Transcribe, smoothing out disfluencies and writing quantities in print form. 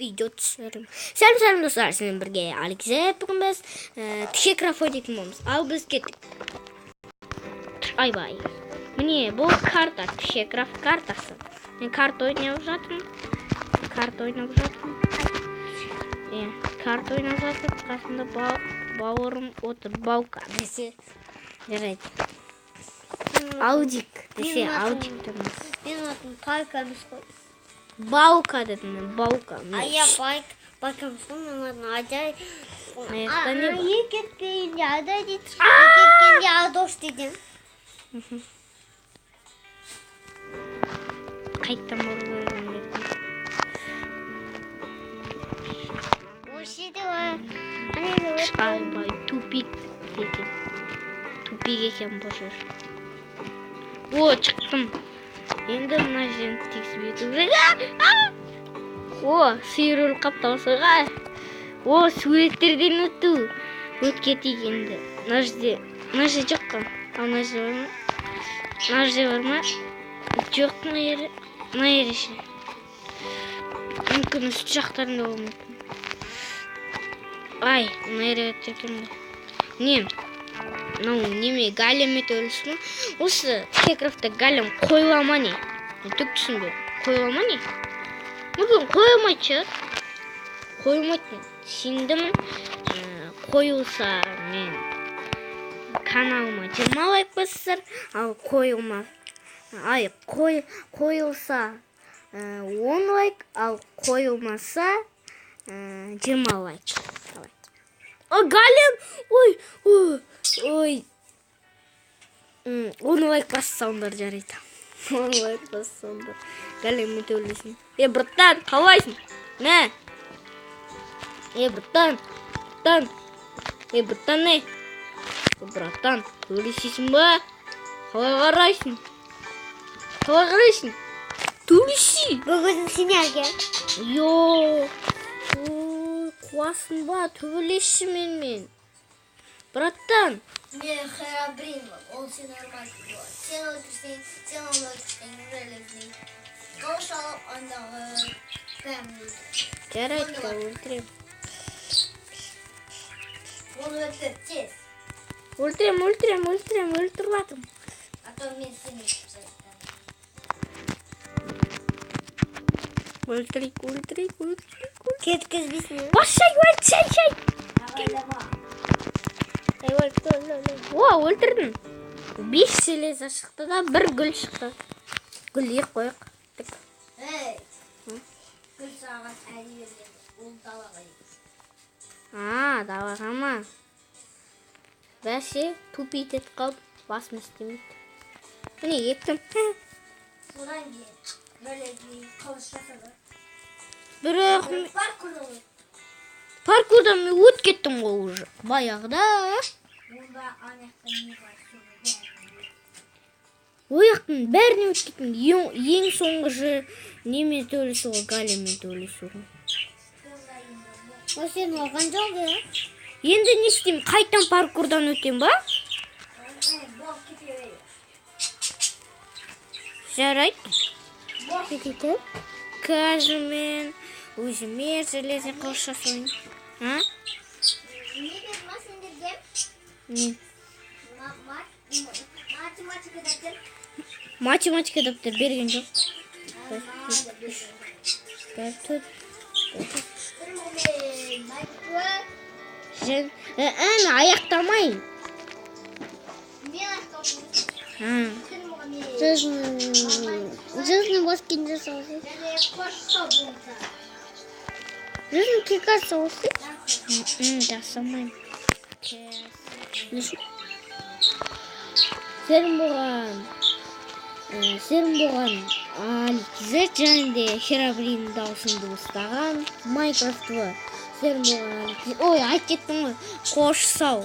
Видео түсірім. Сәлем достар, сізбен бірге Алексей. Бүгін біз Тхекраф ойнайтын боламыз. Ал біз кеттік. Айбай. Міне, бұл карта, Тхекраф картасы. Мен карта ойнап жатырмын. Қасында бауырым отыр. Баука десе жарайды. Аудик десе аудик тұрмыз. Мен атын Пайкамыз қой. Баука дедім мен, баука. Я Пайкамыз қой, мен атын Адай. Аяқта не бар? Екеткенде Адай дейді, екеткенде Адош дейді. Қайттан бұру көрген. Осы де var. Айбай, тупик екен. Тупик екен бұл жер. О, шықтым. Енді мына жерін тексіп ету керек. О, сиыр өліп қапты осыға. О, суреттерден өту. Өткетейік енді. Мына жер жоқ қой. Ал мына жер бар ма? Мына жер бар ма? Жоқ, мына ше. Мүмкін үсті жақтарында болуы мүмкін. Ай, мына өтіркен бе. Не? Неме галеме төлісін. Осы Тхекрафта галем қойылама не? Түк түсінбе. Қойылама не? Мүмкін қойылмайды шығар. Қойылмайды. Сендім қойылса мен каналыма 20 лайк бассыздар. Ал қойылма. Ай, қойылса 10 лайк. Ал қойылмаса 20 лайк. О, галем! Ой. 10 лайк бассаңдар жарайды. 10 лайк бассаңдар. Галемі төлесін. Братан, қалайсың? Мә? Братан, не? Братан, төлесесің ба? Қалай қарайсың? Төлесі! Бүгін сенерге. Йоо. Қуасың ба? Төлесі мен. Братан. Мен храбрин, ол сен нормальный болады. Сен өлтірсең, сен оны өлтірсең, өлтірсең. Қауышалып андағы бәрін өлтір. Жарайды, өлтірем. Оны өлтір, тез. Өлтіріп жатырмын. А то мен сені өтіп Өлтірейік. Кеткізбесін. Шай. Ағайлама. О, өлтірдің. 5 селеза шықты да 1 гүл шықты. Гүл ек қойық. Эй, гүл саған әлі берген. Ол далаға ек. Далаға ма? Бәсе, тупит етіп қалып, басым істемейді. Міне, ектім. Содан кейін, бөлегі қылыш жасады. Бірақ Паркурдан паркурдан мен өт кеттім ғой уже. Баяғыда. Онда аяқтан не бар соны. Ояқтың бәріне өт кеттім. Ең соңғы жер немен төлесі ғой, галеммен төлесі ғой. О, сен оған жоқ, Енді не істеймін? Қайтан паркурдан өтем ба? Жарайды. Кетеді. Кажымен өзіме железен қылыш жасайын. Не деді ма сендерге? Не? Математика дәптер. Математика дәптер берген жоқ. Аяқтамайын. Жизнь воскинде соусы. Жизнь кика соусы? Да, самайын. Серім болған Алексей және Херабрин даусынды ұстаған Майнкрафт'ы. Серім болған Алексей. Ой, айт кеттім ғой. Қош сау.